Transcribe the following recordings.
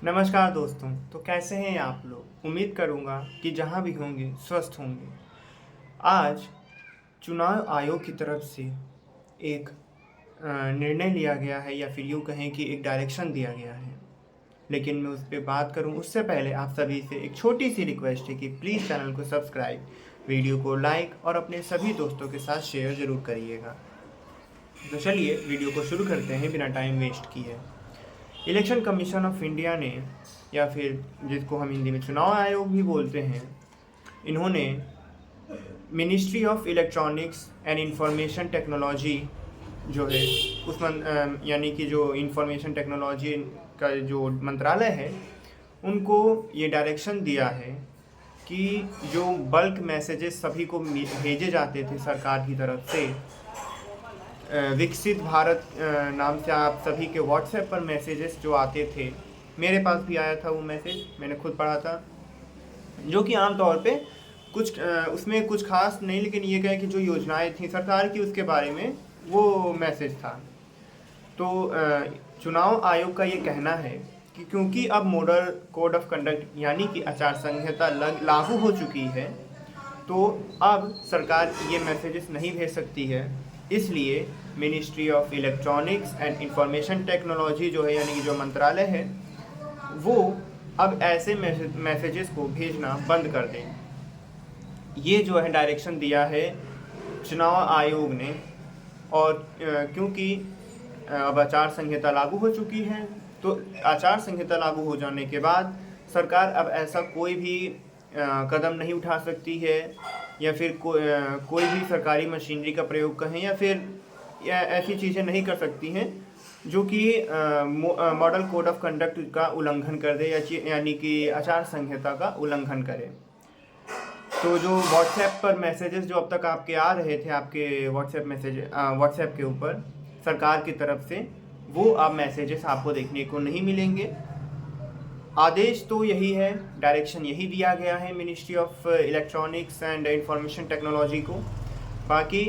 नमस्कार दोस्तों। तो कैसे हैं आप लोग? उम्मीद करूंगा कि जहां भी होंगे स्वस्थ होंगे। आज चुनाव आयोग की तरफ से एक निर्णय लिया गया है, या फिर यूँ कहें कि एक डायरेक्शन दिया गया है। लेकिन मैं उस पे बात करूं उससे पहले आप सभी से एक छोटी सी रिक्वेस्ट है कि प्लीज़ चैनल को सब्सक्राइब, वीडियो को लाइक और अपने सभी दोस्तों के साथ शेयर ज़रूर करिएगा। तो चलिए वीडियो को शुरू करते हैं बिना टाइम वेस्ट किए। इलेक्शन कमीशन ऑफ इंडिया ने, या फिर जिसको हम हिंदी में चुनाव आयोग भी बोलते हैं, इन्होंने ministry of electronics and information technology जो है उस यानी कि जो इंफॉर्मेशन टेक्नोलॉजी का जो मंत्रालय है, उनको ये डायरेक्शन दिया है कि जो बल्क मैसेजेस सभी को भेजे जाते थे सरकार की तरफ से, विकसित भारत नाम से आप सभी के व्हाट्सएप पर मैसेजेस जो आते थे, मेरे पास भी आया था वो मैसेज, मैंने खुद पढ़ा था, जो कि आम तौर पे कुछ उसमें कुछ खास नहीं, लेकिन ये कहें कि जो योजनाएं थी सरकार की उसके बारे में वो मैसेज था। तो चुनाव आयोग का ये कहना है कि क्योंकि अब मॉडल कोड ऑफ कंडक्ट यानी कि आचार संहिता लागू हो चुकी है, तो अब सरकार ये मैसेजेस नहीं भेज सकती है। इसलिए ministry of electronics and information technology जो है, यानी कि जो मंत्रालय है, वो अब ऐसे मैसेजेस को भेजना बंद कर दें। ये जो है डायरेक्शन दिया है चुनाव आयोग ने। और क्योंकि अब आचार संहिता लागू हो चुकी है, तो आचार संहिता लागू हो जाने के बाद सरकार अब ऐसा कोई भी कदम नहीं उठा सकती है, या फिर कोई भी सरकारी मशीनरी का प्रयोग कहें, या फिर ऐसी चीज़ें नहीं कर सकती हैं जो कि मॉडल कोड ऑफ कंडक्ट का उल्लंघन कर दे, यानी कि आचार संहिता का उल्लंघन करे। तो जो व्हाट्सएप पर मैसेजेस जो अब तक आपके आ रहे थे, आपके व्हाट्सएप के ऊपर सरकार की तरफ से, वो अब मैसेजेस आपको देखने को नहीं मिलेंगे। आदेश तो यही है, डायरेक्शन यही दिया गया है ministry of electronics and information technology को। बाकी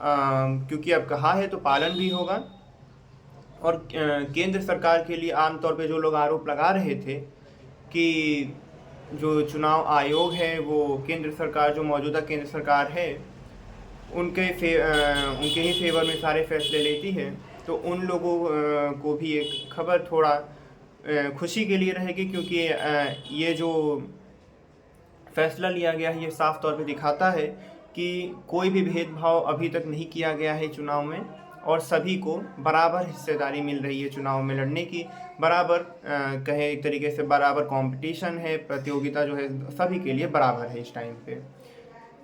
क्योंकि अब कहा है तो पालन भी होगा। और केंद्र सरकार के लिए आमतौर पे जो लोग आरोप लगा रहे थे कि जो चुनाव आयोग है वो केंद्र सरकार, जो मौजूदा केंद्र सरकार है, उनके ही फेवर में सारे फैसले लेती है, तो उन लोगों को भी एक खबर थोड़ा खुशी के लिए रहेगी, क्योंकि ये जो फैसला लिया गया है ये साफ तौर पे दिखाता है कि कोई भी भेदभाव अभी तक नहीं किया गया है चुनाव में, और सभी को बराबर हिस्सेदारी मिल रही है चुनाव में लड़ने की। बराबर कहें एक तरीके से बराबर कंपटीशन है, प्रतियोगिता जो है सभी के लिए बराबर है। इस टाइम पे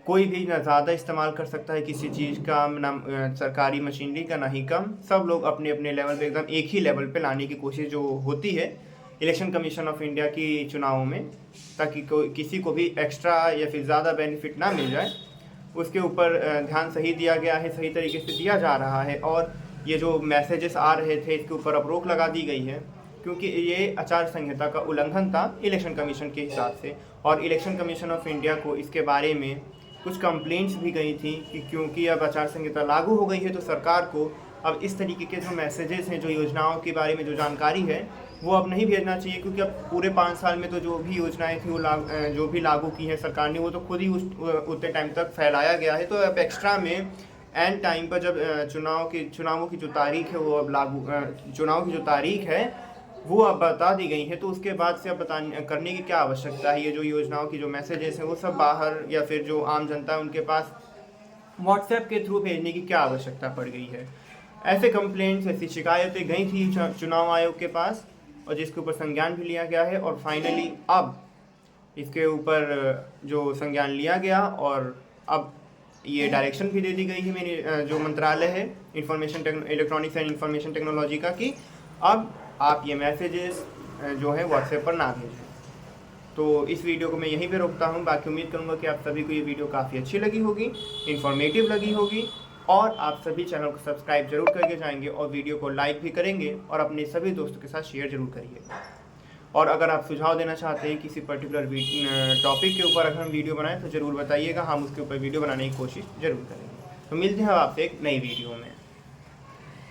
कोई भी ना ज़्यादा इस्तेमाल कर सकता है किसी चीज़ का, ना सरकारी मशीनरी का, ना ही कम। सब लोग अपने अपने लेवल पे एकदम एक ही लेवल पे लाने की कोशिश जो होती है इलेक्शन कमीशन ऑफ इंडिया की चुनावों में, ताकि किसी को भी एक्स्ट्रा या फिर ज़्यादा बेनिफिट ना मिल जाए, उसके ऊपर ध्यान सही दिया गया है, सही तरीके से दिया जा रहा है। और ये जो मैसेजेस आ रहे थे इसके ऊपर अब रोक लगा दी गई है, क्योंकि ये आचार संहिता का उल्लंघन था इलेक्शन कमीशन के हिसाब से। और इलेक्शन कमीशन ऑफ इंडिया को इसके बारे में कुछ कंप्लेंट्स भी गई थी कि क्योंकि अब आचार संहिता लागू हो गई है, तो सरकार को अब इस तरीके के जो मैसेजेस हैं, जो योजनाओं के बारे में जो जानकारी है, वो अब नहीं भेजना चाहिए। क्योंकि अब पूरे 5 साल में तो जो भी योजनाएं थी वो जो भी लागू की है सरकार ने, वो तो खुद ही उतने टाइम तक फैलाया गया है। तो अब एक्स्ट्रा में एंड टाइम पर जब चुनावों की जो तारीख है वो अब चुनाव की जो तारीख है वो अब बता दी गई है, तो उसके बाद से अब करने की क्या आवश्यकता है। ये जो योजनाओं की जो मैसेजेस हैं वो सब बाहर, या फिर जो आम जनता है उनके पास व्हाट्सएप के थ्रू भेजने की क्या आवश्यकता पड़ गई है। ऐसे कंप्लेंट्स, ऐसी शिकायतें गई थी चुनाव आयोग के पास, और जिसके ऊपर संज्ञान भी लिया गया है। और फाइनली अब इसके ऊपर जो संज्ञान लिया गया, और अब ये डायरेक्शन भी दे दी गई है मेरी जो मंत्रालय है इलेक्ट्रॉनिक्स एंड इंफॉर्मेशन टेक्नोलॉजी का, कि अब आप ये मैसेजेस जो है व्हाट्सएप पर ना भेजें। तो इस वीडियो को मैं यहीं पे रोकता हूँ। बाकी उम्मीद करूँगा कि आप सभी को ये वीडियो काफ़ी अच्छी लगी होगी, इन्फॉर्मेटिव लगी होगी, और आप सभी चैनल को सब्सक्राइब जरूर करके जाएंगे, और वीडियो को लाइक भी करेंगे, और अपने सभी दोस्तों के साथ शेयर जरूर करिएगा। और अगर आप सुझाव देना चाहते हैं किसी पर्टिकुलर टॉपिक के ऊपर अगर हम वीडियो बनाएं, तो ज़रूर बताइएगा, हम उसके ऊपर वीडियो बनाने की कोशिश ज़रूर करेंगे। तो मिलते हैं आपसे एक नई वीडियो में।